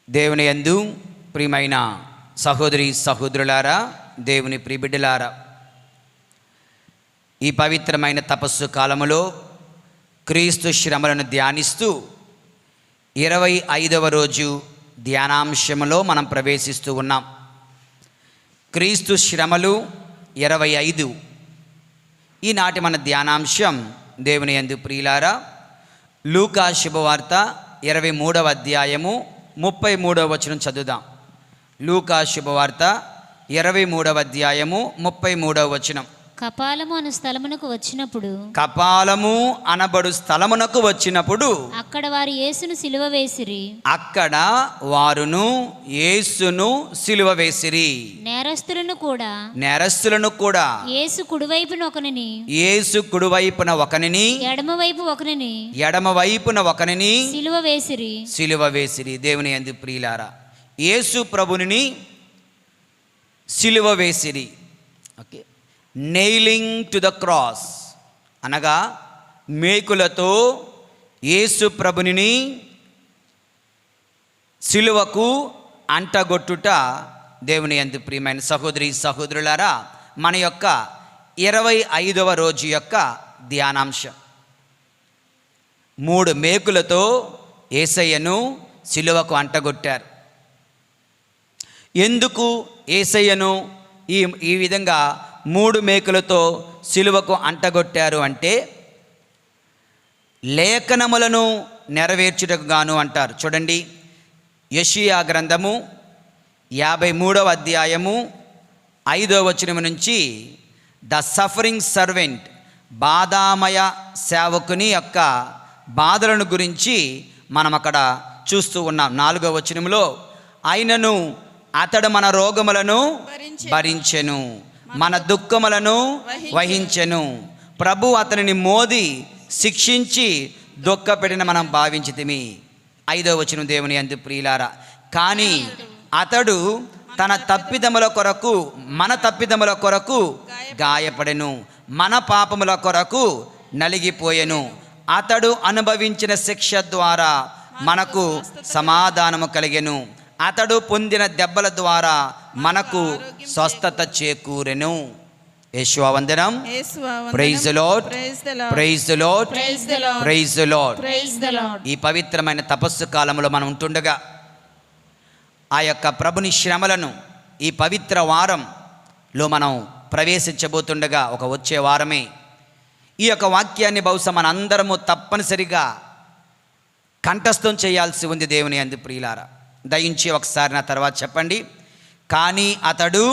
దేవుని యందు ప్రియమైన సహోదరి సహోదరులారా, దేవుని ప్రియబిడ్డలారా, ఈ పవిత్రమైన తపస్సు కాలములో క్రీస్తు శ్రమలను ధ్యానిస్తూ 25వ రోజు ధ్యానాంశంలో మనం ప్రవేశిస్తూ ఉన్నాం. క్రీస్తు శ్రమలు 25. ఈనాటి మన ధ్యానాంశం దేవుని యందు ప్రియులారా, లూకా శుభవార్త 23వ అధ్యాయము 33వ వచనం చదువుదాం. లూకా శుభవార్త 23వ అధ్యాయము 33వ వచనం. కపాలము అను స్థలమునకు వచ్చినప్పుడు, కపాలము అనబడు స్థలమునకు వచ్చినప్పుడు అక్కడ వారు యేసును సిలువ వేసిరి. అక్కడ వారును యేసును సిలువ వేసిరి. నేరస్తులను కూడా యేసు కుడివైపున ఒకనిని, యేసు కుడివైపున ఒకనిని, ఎడమవైపున ఒకనిని సిలువ వేసిరి. దేవుని యందు ప్రియులారా, యేసు ప్రభుని సిలువ వేసిరి. Okay, nailing to the cross అనగా మేకులతో యేసు ప్రభుని సిలువకు అంటగొట్టుట. దేవుని యందు ప్రియమైన సహోదరి సహోదరులారా, మన యొక్క 25వ రోజు యొక్క ధ్యానాంశం 3 మేకులతో యేసయ్యను సిలువకు అంటగొట్టారు. ఎందుకు యేసయ్యను ఈ విధంగా 3 మేకులతో సిలువకు అంటగొట్టారు అంటే, లేఖనములను నెరవేర్చుటకు గాను అంటారు. చూడండి, యెషయా గ్రంథము 53వ అధ్యాయము 5వ వచనం నుంచి ద సఫరింగ్ సర్వెంట్, బాధామయ సేవకుని యొక్క బాధలను గురించి మనం అక్కడ చూస్తూ ఉన్నాం. 4వ వచనంలో, అయినను అతడు మన రోగములను భరించెను, మన దుఃఖములను వహించెను, ప్రభు అతనిని మోది శిక్షించి దుఃఖపెట్టిన మనం భావించితిమి. 5వ వచనం. దేవుని యందు ప్రియులారా, కానీ అతడు తన తప్పిదముల కొరకు, మన తప్పిదముల కొరకు గాయపడెను, మన పాపముల కొరకు నలిగిపోయెను, అతడు అనుభవించిన శిక్ష ద్వారా మనకు సమాధానము కలిగెను, అతడు పొందిన దెబ్బల ద్వారా మనకు స్వస్థత చేకూరెను. యేసువా వందనం. Praise the Lord, praise the Lord, praise the Lord. ఈ పవిత్రమైన తపస్సు కాలంలో మనం ఉంటుండగా ఆ యొక్క ప్రభుని శ్రమలను ఈ పవిత్ర వారంలో మనం ప్రవేశించబోతుండగా, ఒక వచ్చే వారమే ఈ యొక్క వాక్యాన్ని బహుశా మన అందరము తప్పనిసరిగా కంఠస్థం చేయాల్సి ఉంది. దేవుని యందు ప్రియులారా, దయించి ఒకసారి నా తర్వాత చెప్పండి. కానీ అతడు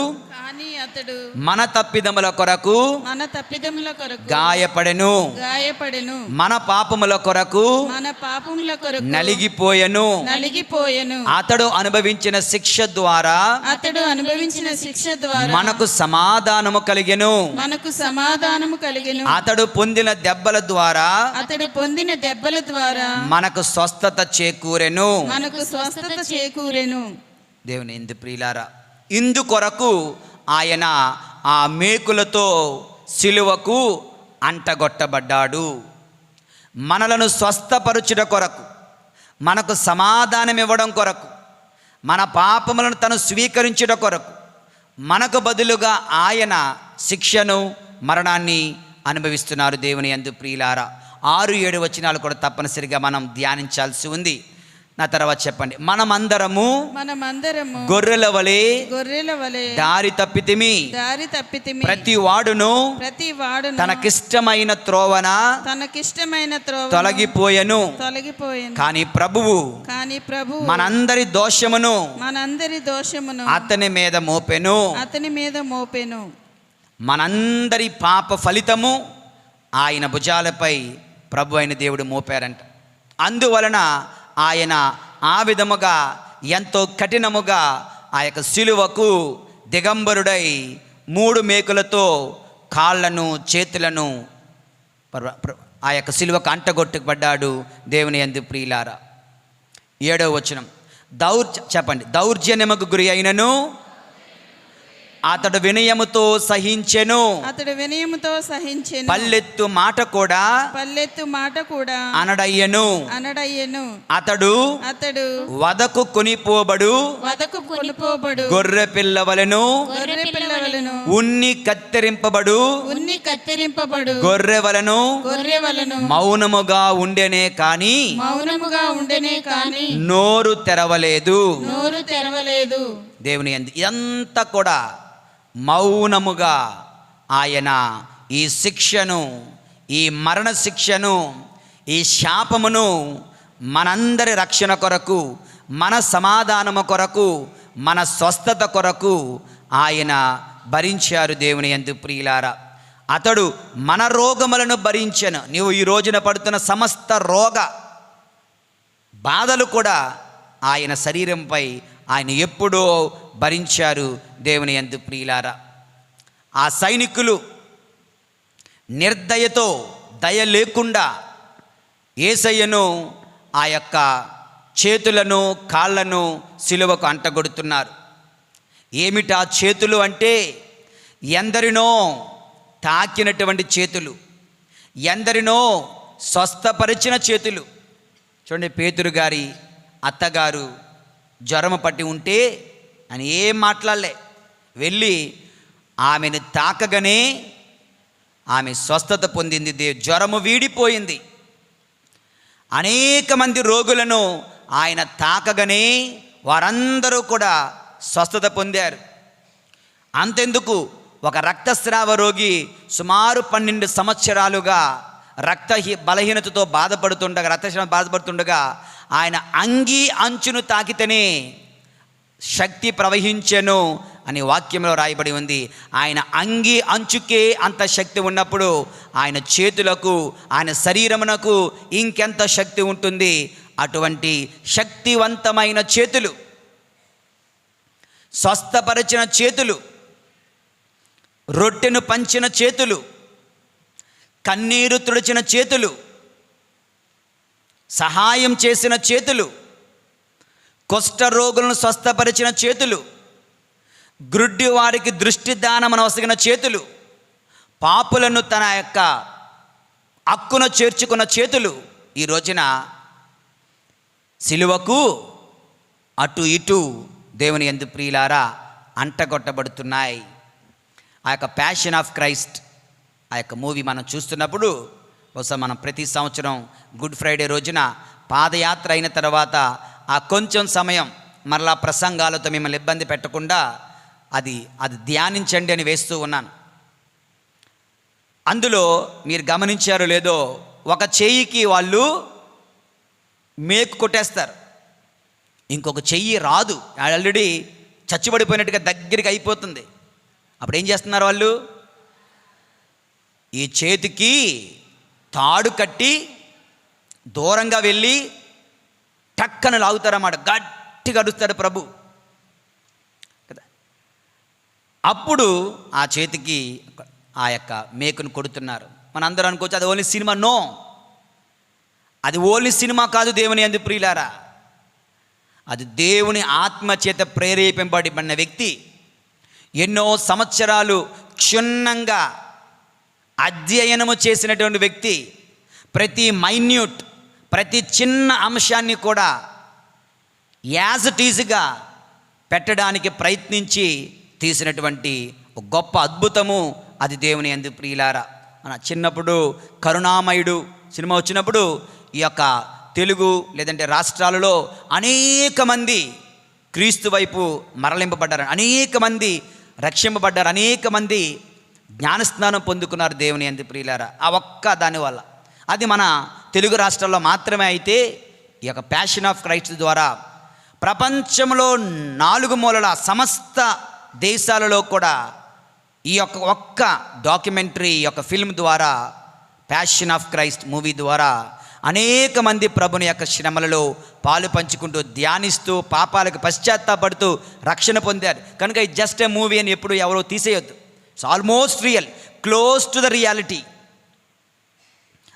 మన తప్పిదముల కొరకు గాయపడెను, మన పాపముల కొరకు నలిగిపోయెను, అతడు అనుభవించిన శిక్ష ద్వారా మనకు సమాధానము కలిగెను, అతడు పొందిన దెబ్బల ద్వారా మనకు స్వస్థత చేకూరెను. దేవుని యందు ప్రియులారా, ఇందుకొరకు ఆయన ఆ మేకులతో సిలువకు అంటగొట్టబడ్డాడు. మనలను స్వస్థపరచుట కొరకు, మనకు సమాధానం ఇవ్వడం కొరకు, మన పాపములను తను స్వీకరించుట కొరకు, మనకు బదులుగా ఆయన శిక్షను, మరణాన్ని అనుభవిస్తున్నారు. దేవుని యందు ప్రియులారా, 6-7 వచనాలు కూడా తప్పనిసరిగా మనం ధ్యానించాల్సి ఉంది. నా తర్వాత చెప్పండి. మనమందరము గొర్రెల వలె దారి తప్పితిమి, ప్రతి వాడును తనకిష్టమైన త్రోవన తొలగిపోయెను, కానీ ప్రభువు మనందరి దోషమును అతని మీద మోపెను. మనందరి పాప ఫలితము ఆయన భుజాలపై ప్రభు అయిన దేవుడు మోపారంట. అందువలన ఆయన ఆ విధముగా ఎంతో కఠినముగా ఆ యొక్క సిలువకు దిగంబరుడై 3 మేకులతో కాళ్ళను, చేతులను ఆ యొక్క సిలువకు అంటగొట్టబడ్డాడు. దేవుని యందు ప్రియులారా, 7వ వచనం. చెప్పండి. దౌర్జన్యముకు గురి అయినను అతడు వినయముతో సహించెను. అతడు వినయముతో సహించెను. పల్లెత్తు మాట కూడా పల్లెత్తు మాట కూడా అనడయ్యను. అనడయ్యెను. అతడు అతడు వదకు కొనిపోబడు వదకు కొనిపోబడు గొర్రె పిల్లవలెను గొర్రె పిల్లవలను ఉన్ని కత్తిరింపబడు ఉన్ని కత్తిరింపబడు గొర్రె వలను గొర్రె వలను మౌనముగా ఉండెనే కాని మౌనముగా ఉండెనే కాని నోరు తెరవలేదు. నోరు తెరవలేదు. దేవుని యందు ఇదంతా కూడా మౌనముగా ఆయన ఈ శిక్షను, ఈ మరణ శిక్షను, ఈ శాపమును మనందరి రక్షణ కొరకు, మన సమాధానము కొరకు, మన స్వస్థత కొరకు ఆయన భరించారు. దేవుని యందు ప్రియులారా, అతడు మన రోగములను భరించెను. నీవు ఈ రోజున పడుతున్న సమస్త రోగ బాధలు కూడా ఆయన శరీరంపై ఆయన ఎప్పుడో భరించారు. దేవుని యందు ప్రియులారా, ఆ సైనికులు నిర్దయతో, దయ లేకుండా యేసయ్యను ఆ యొక్క చేతులను కాళ్ళను సిలువకు అంటగొడుతున్నారు. ఏమిటా చేతులు అంటే ఎందరినో తాకినటువంటి చేతులు, ఎందరినో స్వస్థపరిచిన చేతులు. చూడండి, పేతురు గారి అత్తగారు జ్వరం పట్టి ఉంటే అని ఏం మాట్లాడలే, వెళ్ళి ఆమెను తాకగానే ఆమె స్వస్థత పొందింది. జ్వరము వీడిపోయింది. అనేక మంది రోగులను ఆయన తాకగానే వారందరూ కూడా స్వస్థత పొందారు. అంతెందుకు, ఒక రక్తస్రావ రోగి సుమారు 12 సంవత్సరాలుగా బలహీనతతో బాధపడుతుండగా ఆయన అంగీ అంచును తాకితేనే శక్తి ప్రవహించెను అని వాక్యంలో రాయబడి ఉంది. ఆయన అంగీ అంచుకే అంత శక్తి ఉన్నప్పుడు ఆయన చేతులకు, ఆయన శరీరమునకు ఇంకెంత శక్తి ఉంటుంది? అటువంటి శక్తివంతమైన చేతులు, స్వస్థపరిచిన చేతులు, రొట్టెను పంచిన చేతులు, కన్నీరు తుడిచిన చేతులు, సహాయం చేసిన చేతులు, కుష్ఠరోగులను స్వస్థపరిచిన చేతులు, గ్రుడ్డి వారికి దృష్టి దానమును వసగిన చేతులు, పాపులను తన యొక్క హక్కును చేర్చుకున్న చేతులు ఈ రోజున సిలువకు అటు ఇటు దేవుని యందు ప్రియులారా అంటగొట్టబడుతున్నాయి. ఆ యొక్క ప్యాషన్ ఆఫ్ క్రైస్ట్, ఆ యొక్క మూవీ మనం చూస్తున్నప్పుడు బహుశా మనం ప్రతి సంవత్సరం గుడ్ ఫ్రైడే రోజున పాదయాత్ర అయిన తర్వాత ఆ కొంచెం సమయం మరలా ప్రసంగాలతో మిమ్మల్ని ఇబ్బంది పెట్టకుండా అది ధ్యానించండి అని వేస్తూ ఉన్నాను. అందులో మీరు గమనించారో లేదో, ఒక చెయ్యికి వాళ్ళు మేకు కొట్టేస్తారు, ఇంకొక చెయ్యి రాదు, ఆల్రెడీ చచ్చుబడిపోయినట్టుగా దగ్గరికి అయిపోతుంది. అప్పుడు ఏం చేస్తున్నారు వాళ్ళు? ఈ చేతికి తాడు కట్టి దూరంగా వెళ్ళి టక్కన లాగుతారన్నమాట. గట్టిగా అడుస్తాడు ప్రభు కదా. అప్పుడు ఆ చేతికి ఆ యొక్క మేకును కొడుతున్నారు. మనందరూ అనుకోవచ్చు అది ఓన్లీ సినిమా. నో, అది ఓన్లీ సినిమా కాదు దేవుని యందు ప్రియులారా. అది దేవుని ఆత్మ చేత ప్రేరేపింపబడిన వ్యక్తి ఎన్నో సంవత్సరాలు క్షుణ్ణంగా అధ్యయనము చేసినటువంటి వ్యక్తి ప్రతి మైన్యూట్, ప్రతి చిన్న అంశాన్ని కూడా యాజ్ ఇట్ ఈజ్గా పెట్టడానికి ప్రయత్నించి తీసినటువంటి ఒక గొప్ప అద్భుతము అది దేవుని యందు ప్రియులారా. మన చిన్నప్పుడు కరుణామయుడు సినిమా వచ్చినప్పుడు ఈ యొక్క తెలుగు లేదంటే రాష్ట్రాలలో అనేక మంది క్రీస్తు వైపు మరలింపబడ్డారు, అనేక మంది రక్షింపబడ్డారు, అనేక మంది జ్ఞానస్నానం పొందుకున్నారు దేవుని యందు ప్రియులారా. ఆ ఒక్క దానివల్ల అది మన తెలుగు రాష్ట్రాల్లో మాత్రమే. అయితే ఈ యొక్క ప్యాషన్ ఆఫ్ క్రైస్ట్ ద్వారా ప్రపంచంలో 4 మూలల సమస్త దేశాలలో కూడా ఈ యొక్క ఒక్క డాక్యుమెంటరీ, ఈ యొక్క ఫిల్మ్ ద్వారా, ప్యాషన్ ఆఫ్ క్రైస్ట్ మూవీ ద్వారా అనేక మంది ప్రభుని యొక్క శ్రమలలో పాలు పంచుకుంటూ, ధ్యానిస్తూ, పాపాలకు పశ్చాత్తాపడుతూ రక్షణ పొందారు. కనుక ఇది జస్ట్ ఏ మూవీ అని ఎప్పుడు ఎవరో తీసేయొద్దు. It's almost real, close to the reality.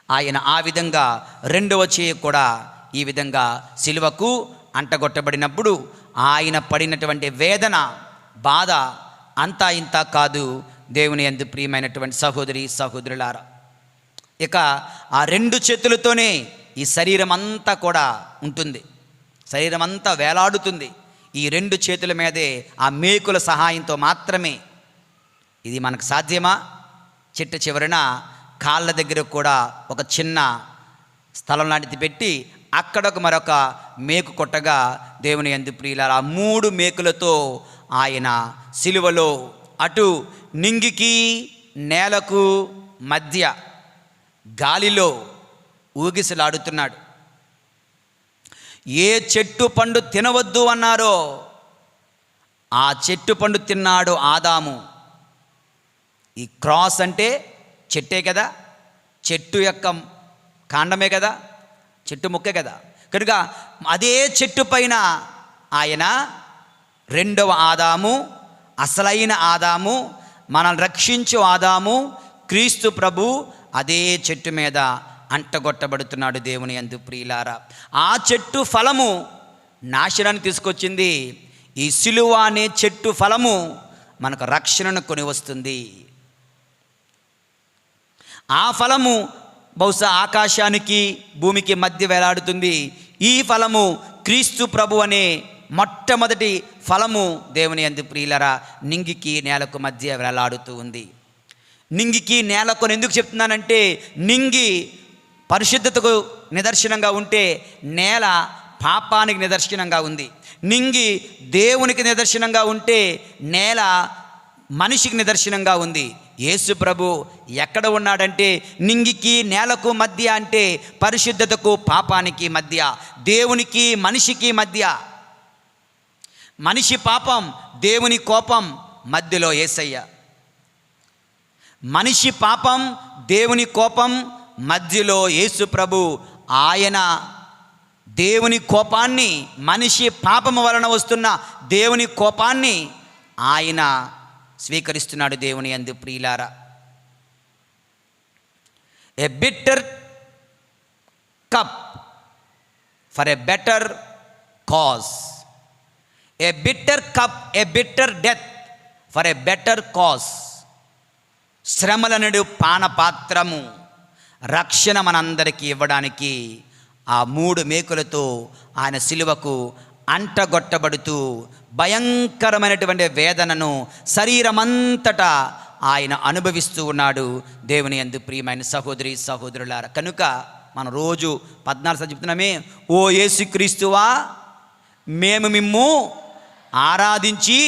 ఆయన ఆ విధంగా రెండవ చేయి కూడా ఈ విధంగా సిలువకు అంటగొట్టబడినప్పుడు ఆయన పడినటువంటి వేదన, బాధ అంతా ఇంత కాదు దేవుని యందు ప్రియమైనటువంటి సహోదరి సహోదరులారా. ఇక ఆ 2 చేతులతోనే ఈ శరీరం అంతా కూడా ఉంటుంది, శరీరం అంతా వేలాడుతుంది. ఈ 2 చేతుల మీదే ఆ మేకుల సహాయంతో మాత్రమే. ఇది మనకు సాధ్యమా? చిట్ట చివరన కాళ్ళ దగ్గర కూడా ఒక చిన్న స్థలం లాంటిది పెట్టి అక్కడొక మరొక మేకు కొట్టగా దేవుని యందు ప్రియులారా, 3 మేకులతో ఆయన సిలువలో అటు నింగికి నేలకు మధ్య గాలిలో ఊగిసలాడుతున్నాడు. ఏ చెట్టు పండు తినవద్దు అన్నారో ఆ చెట్టు పండు తిన్నాడు ఆదాము. ఈ క్రాస్ అంటే చెట్టే కదా, చెట్టు యొక్క కాండమే కదా, చెట్టు ముక్కే కదా. కనుక అదే చెట్టు పైన ఆయన 2వ ఆదాము, అసలైన ఆదాము, మనల్ని రక్షించు ఆదాము క్రీస్తు ప్రభు అదే చెట్టు మీద అంటగొట్టబడుతున్నాడు. దేవుని యందు ప్రియులారా, ఆ చెట్టు ఫలము నాశనాన్ని తీసుకొచ్చింది. ఈ సిలువ అనే చెట్టు ఫలము మనకు రక్షణను కొని వస్తుంది. ఆ ఫలము బహుశా ఆకాశానికి భూమికి మధ్య వేలాడుతుంది. ఈ ఫలము క్రీస్తు ప్రభు అనే మొట్టమొదటి ఫలము దేవుని యందు ప్రియులారా నింగికి నేలకు మధ్య వేలాడుతూ ఉంది. నింగికి నేలకు ఎందుకు చెప్తున్నానంటే, నింగి పరిశుద్ధతకు నిదర్శనంగా ఉంటే నేల పాపానికి నిదర్శనంగా ఉంది. నింగి దేవునికి నిదర్శనంగా ఉంటే నేల మనిషికి నిదర్శనంగా ఉంది. యేసు ప్రభు ఎక్కడ ఉన్నాడంటే నింగికి నేలకు మధ్య, అంటే పరిశుద్ధతకు పాపానికి మధ్య, దేవునికి మనిషికి మధ్య. మనిషి పాపం, దేవుని కోపం మధ్యలో యేసయ్య. మనిషి పాపం, దేవుని కోపం మధ్యలో యేసు ప్రభు. ఆయన దేవుని కోపాన్ని, మనిషి పాపము వలన వస్తున్న దేవుని కోపాన్ని ఆయన స్వీకరిస్తున్నాడు. దేవుని యందు ప్రియులారా, a bitter cup for a better cause, a bitter cup, a bitter death for a better cause. శ్రమలనడు పానపాత్రము, రక్షణ మనందరికీ ఇవ్వడానికి ఆ 3 మేకులతో ఆయన సిలువకు అంటగొట్టబడుతూ భయంకరమైనటువంటి వేదనను శరీరమంతటా ఆయన అనుభవిస్తూ ఉన్నాడు. దేవుని యందు ప్రియమైన సహోదరి సహోదరులారా, కనుక మనం రోజు 14 చెప్తున్నామే, ఓ యేసుక్రీస్తువా మేము మిమ్ము ఆరాధించి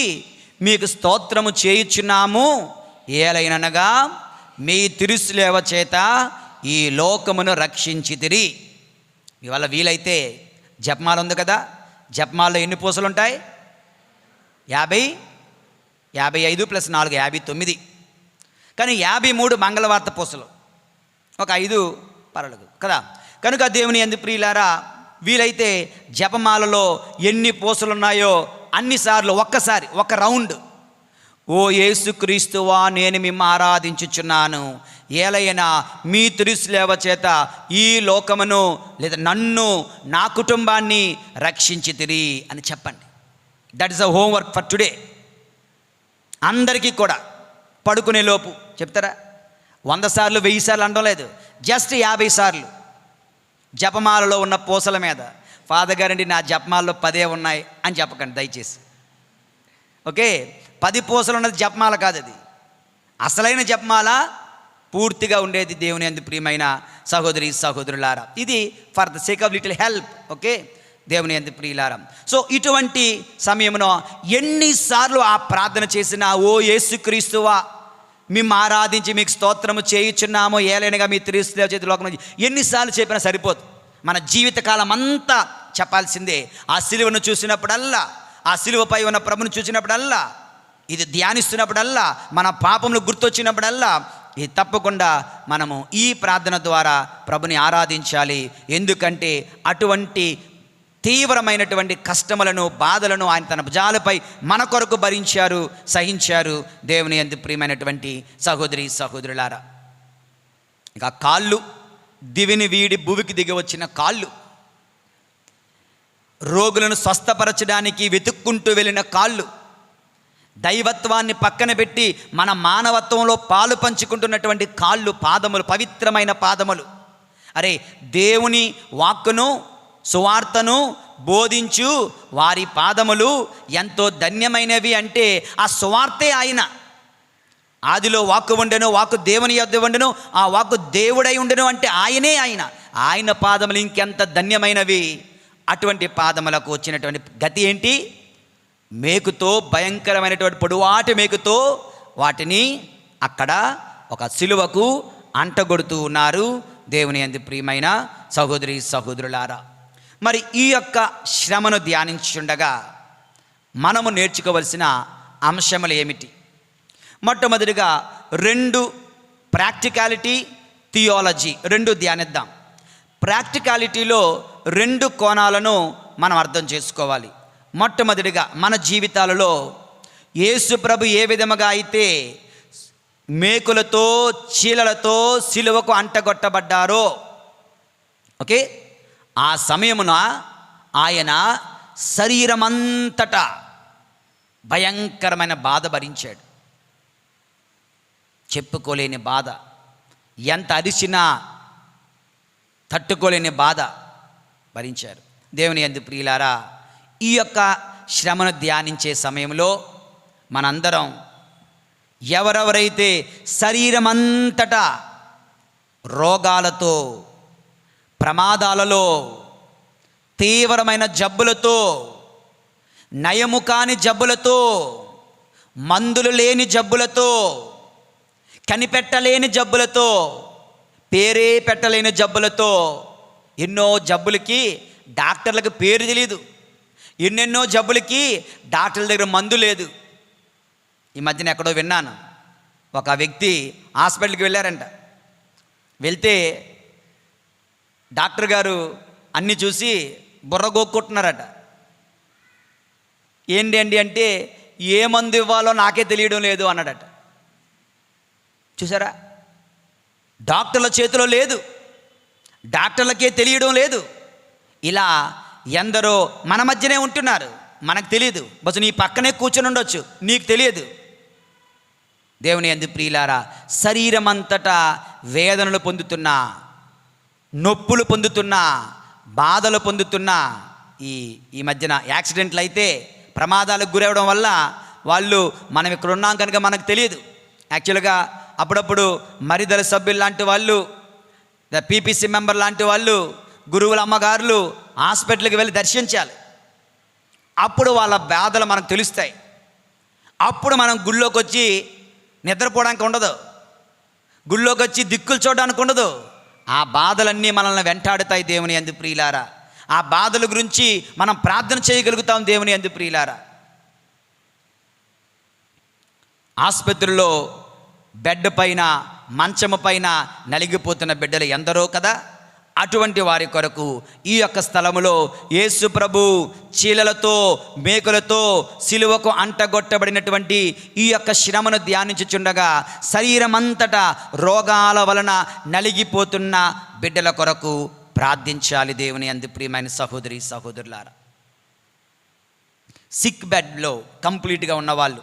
మీకు స్తోత్రము చేయుచున్నాము, ఏలైననగా మీ తిరుసులేవ చేత ఈ లోకమును రక్షించితిరి. ఇవాళ వీలైతే జపమాల ఉంది కదా, జపమాలలో ఎన్ని పూసలు ఉంటాయి? 50, 55 + 4 59. కానీ 53 మంగళవార్త పూసలు, ఒక 5 పరలకు కదా. కనుక దేవుని యందు ప్రియులారా, వీలైతే జపమాలలో ఎన్ని పూసలు ఉన్నాయో అన్నిసార్లు ఒక్కసారి ఒక రౌండ్, ఓ యేసుక్రీస్తువా నేను మిమ్మ ఆరాధించుచున్నాను, ఏలైనా మీ తిరుసులేవ చేత ఈ లోకమును లేదా నన్ను నా కుటుంబాన్ని రక్షించితిరి అని చెప్పండి. That is a homework for today. అందరికీ కూడా పడుకునే లోపు చెప్తారా? 100 సార్లు 1000 సార్లు అనడం లేదు, జస్ట్ 50 సార్లు జపమాలలో ఉన్న పూసల మీద, ఫాదర్ గారండి నా జపమాలలో 10 ఉన్నాయి అని చెప్పకండి దయచేసి. ఓకే, 10 పూసలు ఉన్నది జపమాల కాదు, అది అసలైన జపమాల పూర్తిగా ఉండేది. దేవుని యందు ప్రియమైన సహోదరి సహోదరులారా, ఇది for the sake of little help. Okay, దేవుని యందు ప్రియులారా, సో ఇటువంటి సమయంలో ఎన్నిసార్లు ఆ ప్రార్థన చేసినా, ఓ యేసుక్రీస్తువా మేము ఆరాధించి మీకు స్తోత్రము చేయుచున్నాము, ఏలైనగా మీ తిరుసులేవ చేత లోకం, ఎన్నిసార్లు చెప్పినా సరిపోదు. మన జీవితకాలం అంతా చెప్పాల్సిందే. ఆ సిలువను చూసినప్పుడల్లా, ఆ సిలువపై ఉన్న ప్రభును చూసినప్పుడల్లా, ఇది ధ్యానిస్తున్నప్పుడల్లా, మన పాపములు గుర్తొచ్చినప్పుడల్లా ఇది తప్పకుండా మనము ఈ ప్రార్థన ద్వారా ప్రభుని ఆరాధించాలి. ఎందుకంటే అటువంటి తీవ్రమైనటువంటి కష్టములను, బాధలను ఆయన తన భుజాలపై మన కొరకు భరించారు, సహించారు. దేవుని యందు ప్రియమైనటువంటి సహోదరి సహోదరులారా, ఇక కాళ్ళు, దివిని వీడి భూమికి దిగి వచ్చిన కాళ్ళు, రోగులను స్వస్థపరచడానికి వెతుక్కుంటూ వెళ్ళిన కాళ్ళు, దైవత్వాన్ని పక్కన పెట్టి మన మానవత్వంలో పాలు పంచుకుంటున్నటువంటి కాళ్ళు, పాదములు, పవిత్రమైన పాదములు. అరే, దేవుని వాక్కును సువార్తను బోధించు వారి పాదములు ఎంతో ధన్యమైనవి అంటే ఆ సువార్తే ఆయన. ఆదిలో వాక్కు ఉండెను, వాక్కు దేవుని యొద్ద ఉండెను, ఆ వాక్కు దేవుడై ఉండెను అంటే ఆయనే ఆయన. ఆయన పాదములు ఇంకెంత ధన్యమైనవి. అటువంటి పాదములకు వచ్చినటువంటి గతి ఏంటి? మేకుతో, భయంకరమైనటువంటి పొడువాటి మేకుతో వాటిని అక్కడ ఒక సిలువకు అంటగొడుతూ ఉన్నారు. దేవుని యందు ప్రియమైన సహోదరి సహోదరులారా, మరి ఈ యొక్క శ్రమను ధ్యానించుండగా మనము నేర్చుకోవలసిన అంశములు ఏమిటి? మొట్టమొదటిగా 2 ప్రాక్టికాలిటీ, థియాలజీ 2 ధ్యానిద్దాం. ప్రాక్టికాలిటీలో 2 కోణాలను మనం అర్థం చేసుకోవాలి. మొట్టమొదటిగా మన జీవితాలలో యేసు ప్రభు ఏ విధముగా అయితే మేకులతో, చీలలతో సిలువకు అంటగొట్టబడ్డారో, ఓకే, ఆ సమయమున ఆయన శరీరమంతటా భయంకరమైన బాధ భరించాడు. చెప్పుకోలేని బాధ, ఎంత అరిచినా తట్టుకోలేని బాధ భరించారు. దేవుని యందు ప్రియులారా, ఈ యొక్క శ్రమను ధ్యానించే సమయంలో మనందరం ఎవరెవరైతే శరీరమంతటా రోగాలతో, ప్రమాదాలలో, తీవ్రమైన జబ్బులతో, నయము కాని జబ్బులతో, మందులు లేని జబ్బులతో, కనిపెట్టలేని జబ్బులతో, పేరే పెట్టలేని జబ్బులతో, ఎన్నో జబ్బులకి డాక్టర్లకు పేరు తెలియదు, ఎన్నెన్నో జబ్బులకి డాక్టర్ల దగ్గర మందు లేదు. ఈ మధ్యన ఎక్కడో విన్నాను, ఒక వ్యక్తి హాస్పిటల్కి వెళ్ళారంట. వెళ్తే డాక్టర్ గారు అన్నీ చూసి బుర్ర గోక్కుంటున్నారట. ఏంటి అంటే ఏ మందు ఇవ్వాలో నాకే తెలియడం లేదు అన్నాడట. చూసారా, డాక్టర్ల చేతిలో లేదు, డాక్టర్లకే తెలియడం లేదు. ఇలా ఎందరో మన మధ్యనే ఉంటున్నారు, మనకు తెలియదు. బస్సు నీ పక్కనే కూర్చొని ఉండొచ్చు, నీకు తెలియదు. దేవుని యందు ప్రియులారా, శరీరం అంతటా వేదనలు పొందుతున్నా, నొప్పులు పొందుతున్నా, బాధలు పొందుతున్నా, ఈ మధ్యన యాక్సిడెంట్లు అయితే ప్రమాదాలకు గురవడం వల్ల వాళ్ళు మనం ఇక్కడ ఉన్నాం కనుక మనకు తెలియదు. యాక్చువల్గా అప్పుడప్పుడు మరిదల సభ్యులు లాంటి వాళ్ళు, పీపీసీ మెంబర్ లాంటి వాళ్ళు, గురువుల అమ్మగారులు హాస్పిటల్కి వెళ్ళి దర్శించాలి. అప్పుడు వాళ్ళ బాధలు మనకు తెలుస్తాయి. అప్పుడు మనం గుళ్ళోకి వచ్చి నిద్రపోవడానికి ఉండదు, గుళ్ళోకి వచ్చి దిక్కులు చూడడానికి ఉండదు. ఆ బాధలన్నీ మనల్ని వెంటాడుతాయి. దేవుని యందు ప్రియులారా, ఆ బాధల గురించి మనం ప్రార్థన చేయగలుగుతాం. దేవుని యందు ప్రియులారా, ఆసుపత్రిలో బెడ్ పైన, మంచము పైన నలిగిపోతున్న బిడ్డలు ఎందరో కదా. అటువంటి వారి కొరకు ఈ యొక్క స్థలములో యేసు ప్రభు చీలలతో, మేకులతో సిలువకు అంటగొట్టబడినటువంటి ఈ యొక్క శ్రమను ధ్యానించుచుండగా శరీరమంతటా రోగాల వలన నలిగిపోతున్న బిడ్డల కొరకు ప్రార్థించాలి. దేవుని యందు ప్రియమైన సహోదరి సహోదరులారా, సిక్ బెడ్లో కంప్లీట్గా ఉన్నవాళ్ళు,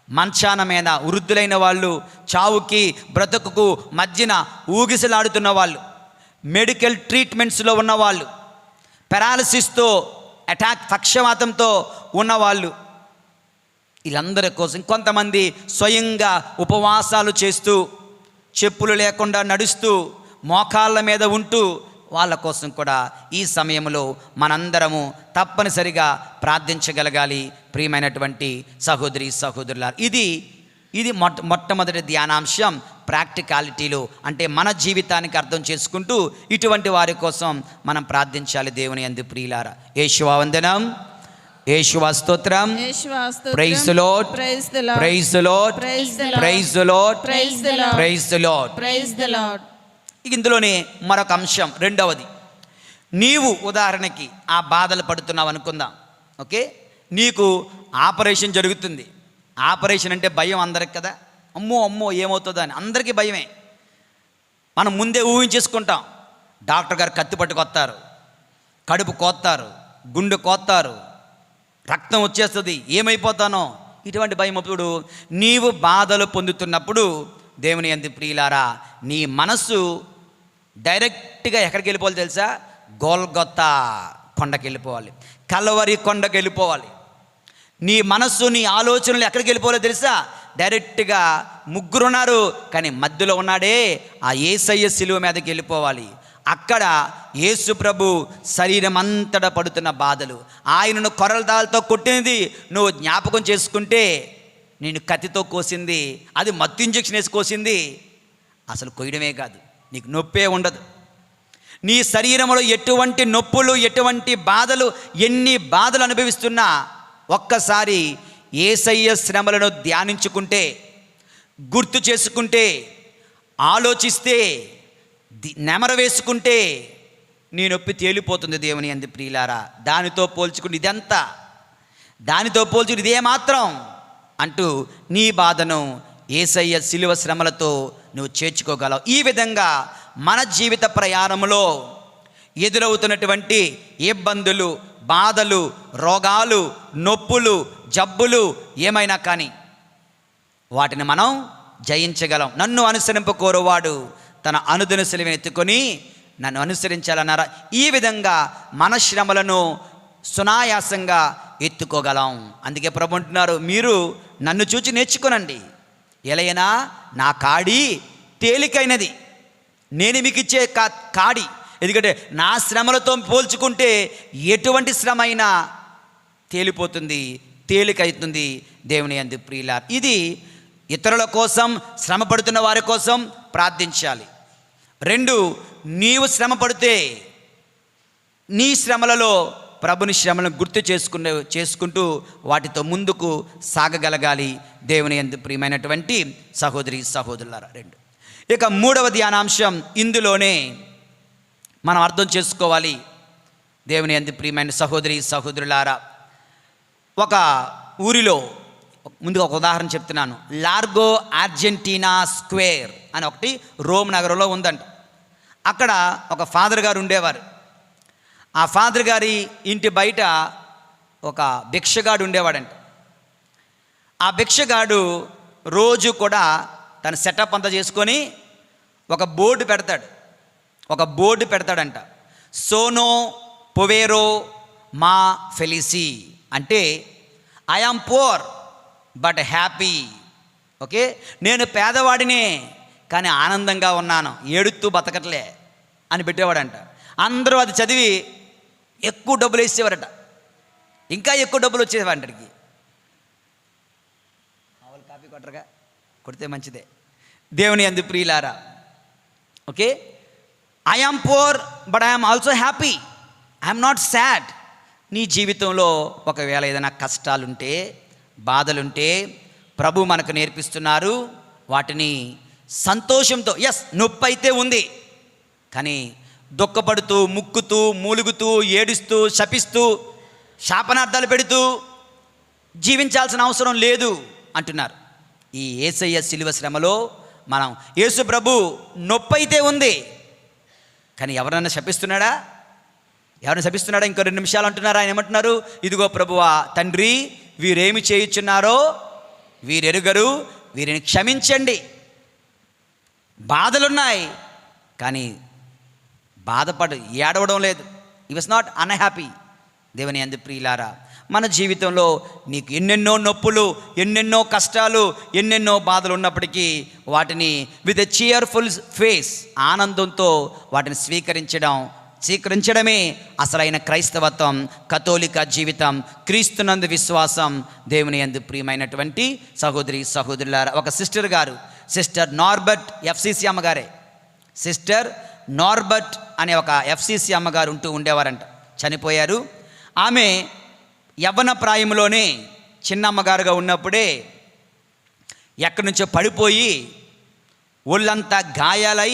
మంచాన మీద వృద్ధులైన వాళ్ళు, చావుకి బ్రతుకుకు మధ్యన ఊగిసలాడుతున్న వాళ్ళు, మెడికల్ ట్రీట్మెంట్స్లో ఉన్నవాళ్ళు, పెరాలసిస్తో, అటాక్ పక్షవాతంతో ఉన్నవాళ్ళు, వీళ్ళందరి కోసం కొంతమంది స్వయంగా ఉపవాసాలు చేస్తూ, చెప్పులు లేకుండా నడుస్తూ, మోకాళ్ళ మీద ఉంటూ, వాళ్ళ కోసం కూడా ఈ సమయంలో మనందరము తప్పనిసరిగా ప్రార్థించగలగాలి. ప్రియమైనటువంటి సహోదరి సహోదరులారా, ఇది మొట్టమొదటి ధ్యానాంశం. ప్రాక్టికాలిటీలో అంటే మన జీవితానికి అర్థం చేసుకుంటూ ఇటువంటి వారి కోసం మనం ప్రార్థించాలి. దేవుని యందు ప్రియులారా, యేషువా వందనం, యేషువా స్తోత్రం, praise the Lord, praise the Lord, praise the Lord, praise the Lord, praise the Lord, praise the Lord, praise the Lord. ఇందులోనే మరొక అంశం, రెండవది. నీవు ఉదాహరణకి ఆ బాధలు పడుతున్నావు అనుకుందాం, ఓకే. నీకు ఆపరేషన్ జరుగుతుంది. ఆపరేషన్ అంటే భయం అందరికి కదా, అమ్మో అమ్మో ఏమవుతుందో అని అందరికీ భయమే. మనం ముందే ఊహించేసుకుంటాం. డాక్టర్ గారు కత్తి పట్టుకొస్తారు, కడుపు కోస్తారు, గుండె కోస్తారు, రక్తం వచ్చేస్తుంది, ఏమైపోతానో, ఇటువంటి భయం అప్పుడు నీవు బాధలు పొందుతున్నప్పుడు దేవుని యందు ప్రియులారా, నీ మనస్సు డైరెక్ట్గా ఎక్కడికి వెళ్ళిపోవాలి తెలుసా? గోల్గొత్తా కొండకి వెళ్ళిపోవాలి, కల్వరి కొండకి వెళ్ళిపోవాలి. నీ మనస్సు, నీ ఆలోచనలు ఎక్కడికి వెళ్ళిపోవాలో తెలుసా? డైరెక్ట్గా ముగ్గురు ఉన్నారు, కానీ మధ్యలో ఉన్నాడే ఆ యేసయ్య శిలువ మీదకి వెళ్ళిపోవాలి. అక్కడ యేసు ప్రభు శరీరం అంతటా పడుతున్న బాధలు, ఆయనను కొరలదాలతో కొట్టినది నువ్వు జ్ఞాపకం చేసుకుంటే, నేను కత్తితో కోసింది, అది మత్తు ఇంజెక్షన్ వేసి కోసింది, అసలు కొయ్యడమే కాదు, నీకు నొప్పే ఉండదు. నీ శరీరంలో ఎటువంటి నొప్పులు, ఎటువంటి బాధలు, ఎన్ని బాధలు అనుభవిస్తున్నా ఒక్కసారి యేసయ్య శ్రమలను ధ్యానించుకుంటే, గుర్తు చేసుకుంటే, ఆలోచిస్తే, నెమర వేసుకుంటే నీ నొప్పి తేలిపోతుంది. దేవుని యందు ప్రియులారా, దానితో పోల్చుకుని ఇదంతా, దానితో పోల్చుకుని ఇదే మాత్రం అంటూ నీ బాధను యేసయ్య శిలువ శ్రమలతో నువ్వు చేర్చుకోగలవు. ఈ విధంగా మన జీవిత ప్రయాణంలో ఎదురవుతున్నటువంటి ఇబ్బందులు, బాధలు, రోగాలు, నొప్పులు, జబ్బులు ఏమైనా కానీ వాటిని మనం జయించగలం. నన్ను అనుసరింపకోరువాడు తన అనుదిన సిలువను ఎత్తుకొని నన్ను అనుసరించాలన్నారా? ఈ విధంగా మన శ్రమలను సునాయాసంగా ఎత్తుకోగలం. అందుకే ప్రభు అంటున్నారు, మీరు నన్ను చూచి నేర్చుకోనండి, ఎలైనా నా కాడి తేలికైనది, నేను మీకు ఇచ్చే కాడి. ఎందుకంటే నా శ్రమలతో పోల్చుకుంటే ఎటువంటి శ్రమ అయినా తేలిపోతుంది, తేలికైతుంది. దేవుని యందు ప్రియులారా, ఇది ఇతరుల కోసం, శ్రమ పడుతున్న వారి కోసం ప్రార్థించాలి. 2, నీవు పడితే నీ శ్రమలలో ప్రభుని శ్రమలను గుర్తు చేసుకుంటూ వాటితో ముందుకు సాగగలగాలి. దేవుని యందు ప్రియమైనటువంటి సహోదరి సహోదరులారా, 2. ఇక 3వ ధ్యానాంశం ఇందులోనే మనం అర్థం చేసుకోవాలి. దేవుని యందు ప్రియమైన సహోదరి సహోదరులారా, ఒక ఊరిలో, ముందుగా ఒక ఉదాహరణ చెప్తున్నాను, లార్గో అర్జెంటీనా స్క్వేర్ అని ఒకటి రోమ్ నగరంలో ఉందంట. అక్కడ ఒక ఫాదర్ గారు ఉండేవారు. ఆ ఫాదర్ గారి ఇంటి బయట ఒక భిక్షగాడు ఉండేవాడంట. ఆ భిక్షగాడు రోజు కూడా తన సెటప్ అంతా చేసుకొని ఒక బోర్డు పెడతాడంట. సోనో పొవేరో మా ఫెలిసి అంటే I am poor but happy. Okay, నేను పేదవాడినే కానీ ఆనందంగా ఉన్నాను, ఏడుస్తూ బతకట్లే అని పెట్టేవాడంట. అందరూ అది చదివి ఎక్కువ డబ్బులు వేసేవారట, ఇంకా ఎక్కువ డబ్బులు వచ్చేవాడికి. మామూలు కాపీ కొట్టరుగా, కొడితే మంచిదే. దేవుని యందు ప్రియులారా, okay, I am poor but I'm also happy, I'm not sad. నీ జీవితంలో ఒకవేళ ఏదైనా కష్టాలుంటే, బాధలుంటే ప్రభు మనకు నేర్పిస్తున్నారు, వాటిని సంతోషంతో, నొప్పి అయితే ఉంది కానీ దుఃఖపడుతూ, ముక్కుతూ, మూలుగుతూ, ఏడుస్తూ, శపిస్తూ, శాపనార్థాలు పెడుతూ జీవించాల్సిన అవసరం లేదు అంటున్నారు. ఈ యేసయ్య శిలువ శ్రమలో మనం, యేసు ప్రభు నొప్పి అయితే ఉంది కానీ ఎవరన్నా శపిస్తున్నాడా? ఇంకో 2 నిమిషాలు అంటున్నారా? ఆయన ఏమంటున్నారు? ఇదిగో ప్రభువా, తండ్రి, వీరేమి చేయుచున్నారో వీరెరుగరు, వీరిని క్షమించండి. బాధలున్నాయి కానీ ఏడవడం లేదు. ఈ వాస్ నాట్ అన్హ్యాపీ. దేవుని యందు ప్రియులారా, మన జీవితంలో నీకు ఎన్నెన్నో నొప్పులు, ఎన్నెన్నో కష్టాలు, ఎన్నెన్నో బాధలు ఉన్నప్పటికీ వాటిని విత్ ఎ చియర్ఫుల్ ఫేస్, ఆనందంతో వాటిని స్వీకరించడమే అసలైన క్రైస్తవత్వం, కథోలిక జీవితం, క్రీస్తునందు విశ్వాసం. దేవుని యందు ప్రియమైనటువంటి సహోదరి సహోదరులారా, ఒక సిస్టర్ నార్బర్ట్ FCC అమ్మగారే, సిస్టర్ నార్బర్ట్ అనే ఒక FCC అమ్మగారు ఉండేవారంట. చనిపోయారు. ఆమె యవ్వన ప్రాయంలోనే, చిన్నమ్మగారుగా ఉన్నప్పుడే ఎక్కడి నుంచో పడిపోయి ఒళ్ళంతా గాయాలై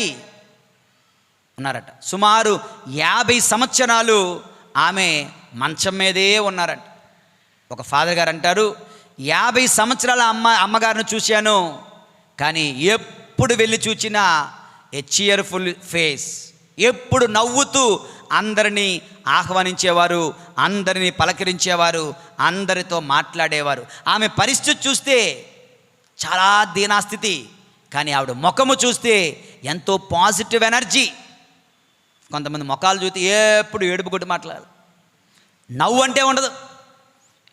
ఉన్నారట. సుమారు 50 సంవత్సరాలు ఆమె మంచం మీదే ఉన్నారట. ఒక ఫాదర్ గారు అంటారు, 50 సంవత్సరాల అమ్మగారిని చూశాను కానీ ఎప్పుడు వెళ్ళి చూచినా ఏ చియర్ఫుల్ ఫేస్, ఎప్పుడు నవ్వుతూ అందరినీ ఆహ్వానించేవారు, అందరినీ పలకరించేవారు, అందరితో మాట్లాడేవారు. ఆమె పరిస్థితి చూస్తే చాలా దీనాస్థితి, కానీ ఆవిడ ముఖము చూస్తే ఎంతో పాజిటివ్ ఎనర్జీ. కొంతమంది ముఖాలు చూస్తే ఎప్పుడు ఏడుపు కొట్టి మాట్లాడాలి, నవ్వు అంటే ఉండదు,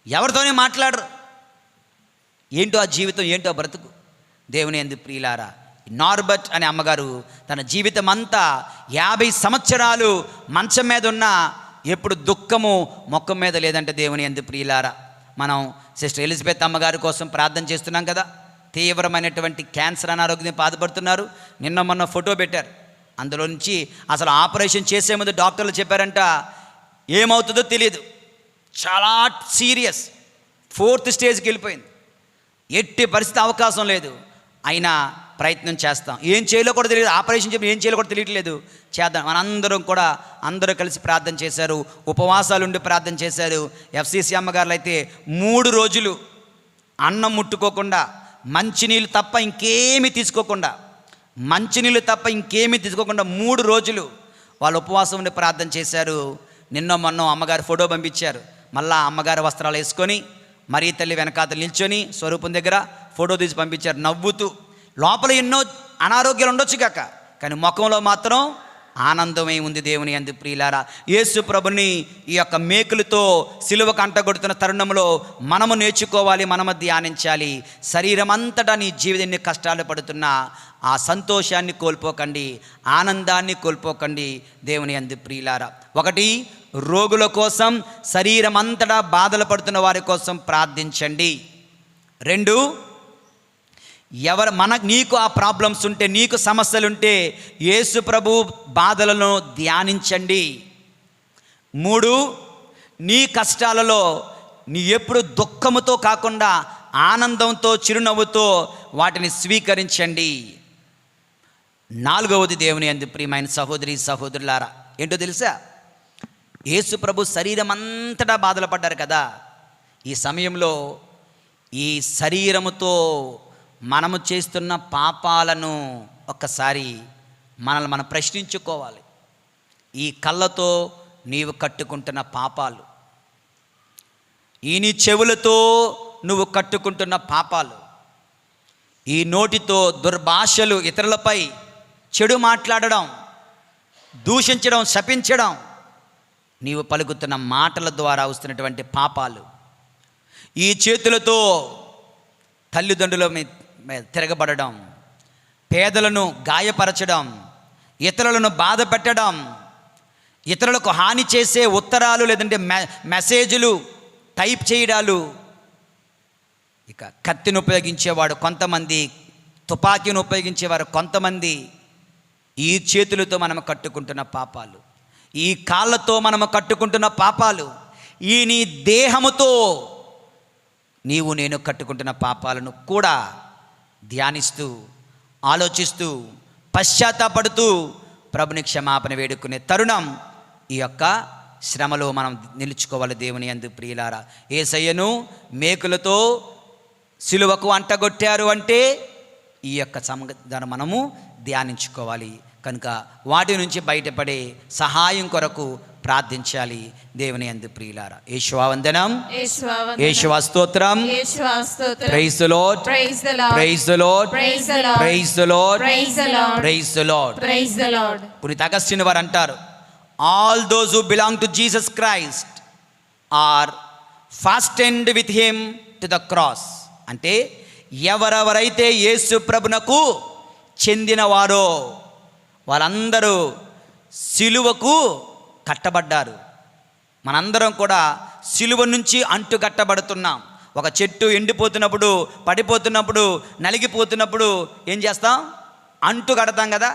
ఎవరితోనే మాట్లాడరు. ఏంటో ఆ జీవితం, ఏంటో ఆ బ్రతుకు. దేవుని యందు ప్రియులారా, నార్బర్ట్ అనే అమ్మగారు తన జీవితం అంతా 50 సంవత్సరాలు మంచం మీద ఉన్న ఎప్పుడు దుఃఖము ముఖం మీద లేదంటే దేవుని యందు ప్రియులారా. మనం సిస్టర్ ఎలిజబెత్ అమ్మగారి కోసం ప్రార్థన చేస్తున్నాం కదా. తీవ్రమైనటువంటి క్యాన్సర్ అనారోగ్యం బాధపడుతున్నారు. నిన్న మొన్న ఫోటో పెట్టారు. అందులో నుంచి అసలు ఆపరేషన్ చేసే ముందు డాక్టర్లు చెప్పారంట, ఏమవుతుందో తెలియదు, చాలా సీరియస్, 4th స్టేజ్కి వెళ్ళిపోయింది, ఎట్టి పరిస్థితి అవకాశం లేదు, అయినా ప్రయత్నం చేస్తాం. ఏం చేయాలో కూడా తెలియదు, ఆపరేషన్ చెప్పి ఏం చేయాలో కూడా తెలియట్లేదు, చేద్దాం. మనందరం కూడా అందరూ కలిసి ప్రార్థన చేశారు, ఉపవాసాలు ఉండి ప్రార్థన చేశారు. FCC అమ్మగారులు అయితే 3 రోజులు అన్నం ముట్టుకోకుండా, మంచినీళ్ళు తప్ప ఇంకేమీ తీసుకోకుండా, 3 రోజులు వాళ్ళు ఉపవాసం ఉండి ప్రార్థన చేశారు. నిన్న మొన్న అమ్మగారు ఫోటో పంపించారు. మళ్ళా అమ్మగారి వస్త్రాలు వేసుకొని మరీ తల్లి వెనకాతలు నిల్చొని స్వరూపం దగ్గర ఫోటో తీసి పంపించారు నవ్వుతూ. లోపల ఎన్నో అనారోగ్యాలు ఉండొచ్చు కాక, కానీ ముఖంలో మాత్రం ఆనందమై ఉంది. దేవుని యందు ప్రియులారా, యేసు ప్రభుని ఈ యొక్క మేకులతో సిలువకు అంటగొడుతున్న తరుణంలో మనము నేర్చుకోవాలి, మనము ధ్యానించాలి. శరీరం అంతటా నీ జీవితాన్ని కష్టాలు పడుతున్నా ఆ సంతోషాన్ని కోల్పోకండి, ఆనందాన్ని కోల్పోకండి. దేవుని యందు ప్రియులారా, 1 రోగుల కోసం, శరీరం అంతటా బాధలు పడుతున్న వారి కోసం ప్రార్థించండి. 2 నీకు ఆ ప్రాబ్లమ్స్ ఉంటే, నీకు సమస్యలుంటే యేసు ప్రభు బాధలను ధ్యానించండి. 3 నీ కష్టాలలో నీ ఎప్పుడు దుఃఖముతో కాకుండా ఆనందంతో, చిరునవ్వుతో వాటిని స్వీకరించండి. 4వది దేవుని యందు ప్రియమైన సహోదరి సహోదరులారా, ఏంటో తెలుసా? యేసు ప్రభు శరీరం అంతటా బాధలు పడ్డారు కదా. ఈ సమయంలో ఈ శరీరముతో మనము చేస్తున్న పాపాలను ఒక్కసారి మనల్ని మనం ప్రశ్నించుకోవాలి. ఈ కళ్ళతో నీవు కట్టుకుంటున్న పాపాలు, ఈ నీ చెవులతో నువ్వు కట్టుకుంటున్న పాపాలు, ఈ నోటితో దుర్భాషలు, ఇతరులపై చెడు మాట్లాడడం, దూషించడం, శపించడం, నీవు పలుకుతున్న మాటల ద్వారా వస్తున్నటువంటి పాపాలు, ఈ చేతులతో తల్లిదండ్రుల మీద తిరగబడడం, పేదలను గాయపరచడం, ఇతరులను బాధ పెట్టడం, ఇతరులకు హాని చేసే ఉత్తరాలు లేదంటే మెసేజ్లు టైప్ చేయడాలు, ఇక కత్తిని ఉపయోగించేవాడు కొంతమంది, తుపాకీని ఉపయోగించేవారు కొంతమంది, ఈ చేతులతో మనం కట్టుకుంటున్న పాపాలు, ఈ కాళ్ళతో మనము కట్టుకుంటున్న పాపాలు, ఈ నీ దేహముతో నీవు నేను కట్టుకుంటున్న పాపాలను కూడా ధ్యానిస్తూ, ఆలోచిస్తూ, పశ్చాత్తాపడుతూ ప్రభుని క్షమాపణ వేడుకునే తరుణం ఈ యొక్క శ్రమలో మనం నిలుచుకోవాలి. దేవుని యందు ప్రియులారా, యేసయ్యను మేకులతో సిలువకు అంటగొట్టారు అంటే ఈ యొక్క సంగతిని మనము ధ్యానించుకోవాలి. కనుక వాటి నుంచి బయటపడే సహాయం కొరకు ప్రార్థించాలి. దేవుని యందు ప్రియులారా, యేషువా వందనం, యేషువా స్తోత్రం, praise the Lord, praise the Lord, praise the Lord, praise the Lord, praise the Lord, praise the Lord, praise the Lord, praise the Lord. పునీత అగస్టిన్ వారు అంటారు, all those who belong to Jesus Christ are fastened with him to the cross. అంటే ఎవరెవరైతే యేసు ప్రభునకు చెందినవారో వాళ్ళందరూ సిలువకు కట్టబడ్డారు. మనందరం కూడా సిలువ నుంచి అంటు కట్టబడుతున్నాం. ఒక చెట్టు ఎండిపోతున్నప్పుడు, పడిపోతున్నప్పుడు, నలిగిపోతున్నప్పుడు ఏం చేస్తాం? అంటు కడతాం కదా,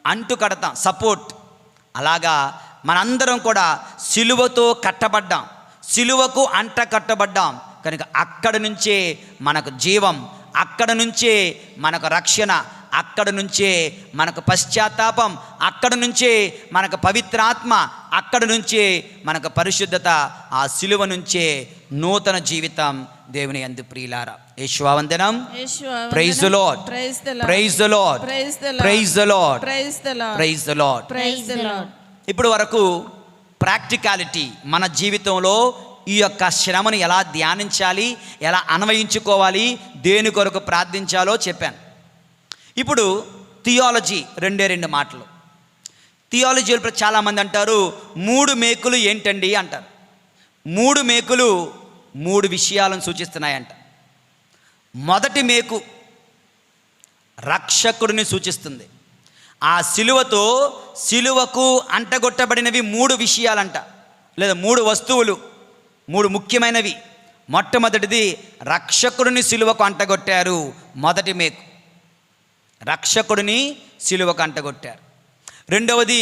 అంటు కడతాం, సపోర్ట్. అలాగా మనందరం కూడా సిలువతో కట్టబడ్డాం, సిలువకు అంట కట్టబడ్డాం. కనుక అక్కడ నుంచే మనకు జీవం, అక్కడ నుంచే మనకు రక్షణ, అక్కడ నుంచే మనకు పశ్చాత్తాపం, అక్కడ నుంచే మనకు పవిత్రాత్మ, అక్కడ నుంచే మనకు పరిశుద్ధత, ఆ సిలువ నుంచే నూతన జీవితం. దేవుని యందు ప్రియులారా, యేషువా వందనం, praise the Lord, praise the Lord, praise the Lord, praise the Lord, praise the Lord. ఇప్పుడు వరకు ప్రాక్టికాలిటీ, మన జీవితంలో ఈ యొక్క శ్రమను ఎలా ధ్యానించాలి, ఎలా అన్వయించుకోవాలి, దేని కొరకు ప్రార్థించాలో చెప్పాను. ఇప్పుడు థియాలజీ, 2 మాటలు. థియాలజీలో చాలామంది అంటారు 3 మేకులు ఏంటండి అంటారు. 3 మేకులు 3 విషయాలను సూచిస్తున్నాయంట. మొదటి మేకు రక్షకుడిని సూచిస్తుంది. ఆ సిలువకు అంటగొట్టబడినవి 3 విషయాలంట, లేదా 3 వస్తువులు, 3 ముఖ్యమైనవి. మొట్టమొదటిది రక్షకుడిని సిలువకు అంటగొట్టారు. మొదటి మేకు రక్షకుడిని సిలువకు అంటగొట్టారు. రెండవది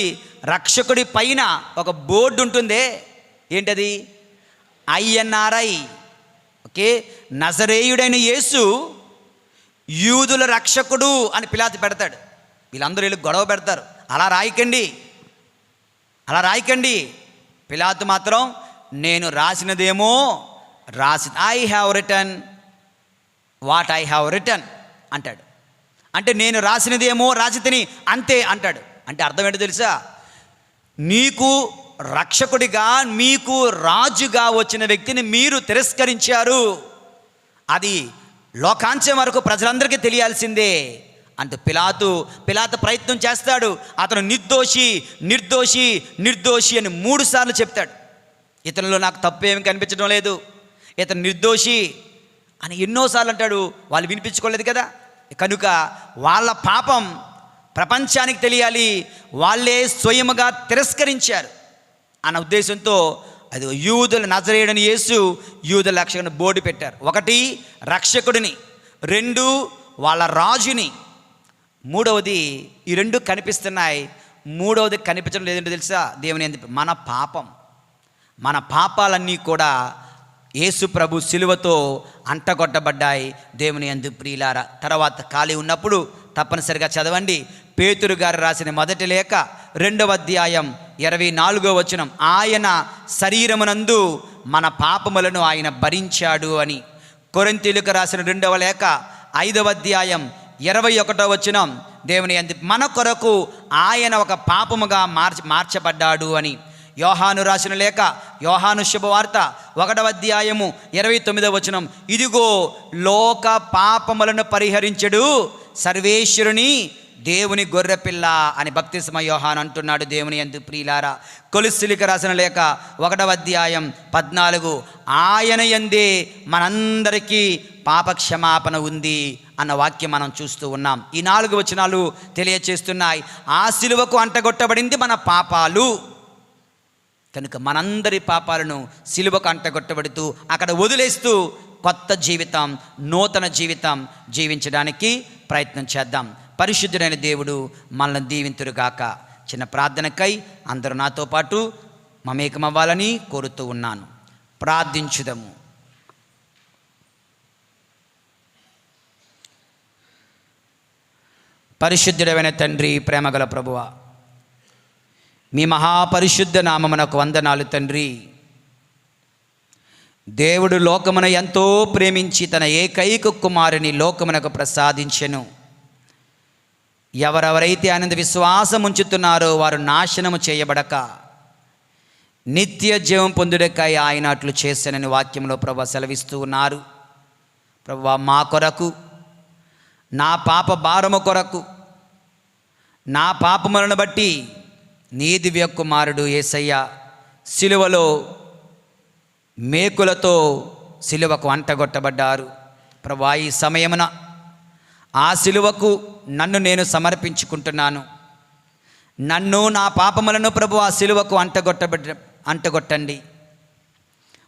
రక్షకుడి పైన ఒక బోర్డు ఉంటుందే, ఏంటది? INRI. ఓకే, నజరేయుడైన యేసు యూదుల రక్షకుడు అని పిలాతు పెడతాడు. వీళ్ళందరూ వీళ్ళు గొడవ పెడతారు, అలా రాయకండి. పిలాతు మాత్రం నేను రాసినదేమో I have written what I have written అంటాడు. అంటే నేను రాసినదేమో రాసితిని అంతే అంటాడు. అంటే అర్థం ఏంటో తెలుసా? నీకు రక్షకుడిగా, మీకు రాజుగా వచ్చిన వ్యక్తిని మీరు తిరస్కరించారు. అది లోకాంత్యం వరకు ప్రజలందరికీ తెలియాల్సిందే అంటూ పిలాతు ప్రయత్నం చేస్తాడు. అతను నిర్దోషి అని 3 సార్లు చెప్తాడు. ఇతనిలో నాకు తప్పు ఏమి కనిపించడం లేదు, ఇతను నిర్దోషి అని ఎన్నోసార్లు అంటాడు. వాళ్ళు వినిపించుకోలేదు కదా. కనుక వాళ్ళ పాపం ప్రపంచానికి తెలియాలి, వాళ్ళే స్వయముగా తిరస్కరించారు అన్న ఉద్దేశంతో అది యూదుల నజరేయుడైన యేసు యూదుల రక్షకుని బోర్డు పెట్టారు. 1 రక్షకుడిని, 2 వాళ్ళ రాజుని, 3వది ఈ 2 కనిపిస్తున్నాయి. 3వది కనిపించడం లేదంటే తెలుసా? దేవుని ఎందుకు? మన పాపాలన్నీ కూడా యేసు ప్రభు సిలువతో అంటగొట్టబడ్డాయి. దేవుని యందు ప్రియులారా, తర్వాత ఖాళీ ఉన్నప్పుడు తప్పనిసరిగా చదవండి. పేతురు గారు రాసిన మొదటి లేఖ 2వ అధ్యాయం 24వ వచనం. ఆయన శరీరమునందు మన పాపములను ఆయన భరించాడు అని. కొరింథీయులకు రాసిన 2వ లేఖ 5వ అధ్యాయం 21వ వచనం. దేవుని యందు మన కొరకు ఆయన ఒక పాపముగా మార్చబడ్డాడు అని. యోహాను రాసిన లేఖ, యోహాను శుభవార్త 1వ అధ్యాయము 29వ వచనం. ఇదిగో లోక పాపములను పరిహరించడు సర్వేశ్వరుని దేవుని గొర్రెపిల్ల అని బప్తిస్మ యోహాను అంటున్నాడు. దేవుని యందు ప్రియులారా, కొలస్సీయులకు రాసిన లేఖ 1వ అధ్యాయం 14. ఆయన యందే మనందరికీ పాపక్షమాపణ ఉంది అన్న వాక్యం మనం చూస్తూ ఉన్నాం. ఈ 4 వచనాలు తెలియచేస్తున్నాయి. ఆ సిలువకు అంటగొట్టబడింది మన పాపాలు. కనుక మనందరి పాపాలను సిలువకు అంటగొట్టబడుతూ అక్కడ వదిలేస్తూ కొత్త జీవితం, నూతన జీవితం జీవించడానికి ప్రయత్నం చేద్దాం. పరిశుద్ధుడైన దేవుడు మనల్ని దీవింతురుగాక. చిన్న ప్రార్థనకై అందరూ నాతో పాటు మమేకమవ్వాలని కోరుతూ ఉన్నాను. ప్రార్థించుదము. పరిశుద్ధుడైన తండ్రి, ప్రేమగల ప్రభువా, మీ మహాపరిశుద్ధ నామమునకు వందనాలు తండ్రి. దేవుడు లోకమున ఎంతో ప్రేమించి తన ఏకైక కుమారుని లోకమునకు ప్రసాదించెను. ఎవరెవరైతే ఆయన విశ్వాసం ఉంచుతున్నారో వారు నాశనము చేయబడక నిత్య జీవం పొందుటకై ఆయన అట్లు చేశానని వాక్యంలో ప్రభువా సెలవిస్తూ ఉన్నారు. ప్రభువా, మా కొరకు, నా పాప భారము కొరకు, నా పాపములను బట్టి నీ దివ్య కుమారుడు యేసయ్య సిలువలో మేకులతో సిలువకు అంటగొట్టబడ్డారు. ప్రభువా, ఈ సమయమున ఆ సిలువకు నన్ను నేను సమర్పించుకుంటున్నాను. నన్ను, నా పాపములను ప్రభు ఆ సిలువకు అంటగొట్టండి.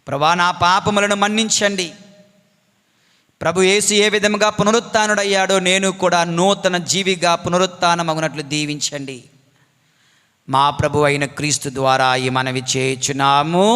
ప్రభువా, నా పాపములను మన్నించండి. ప్రభు యేసు ఏ విధముగా పునరుత్థానుడయ్యాడో నేను కూడా నూతన జీవిగా పునరుత్థానమగునట్లు దీవించండి. మా ప్రభు అయిన క్రీస్తు ద్వారా ఈ మనవి చేయుచున్నాము.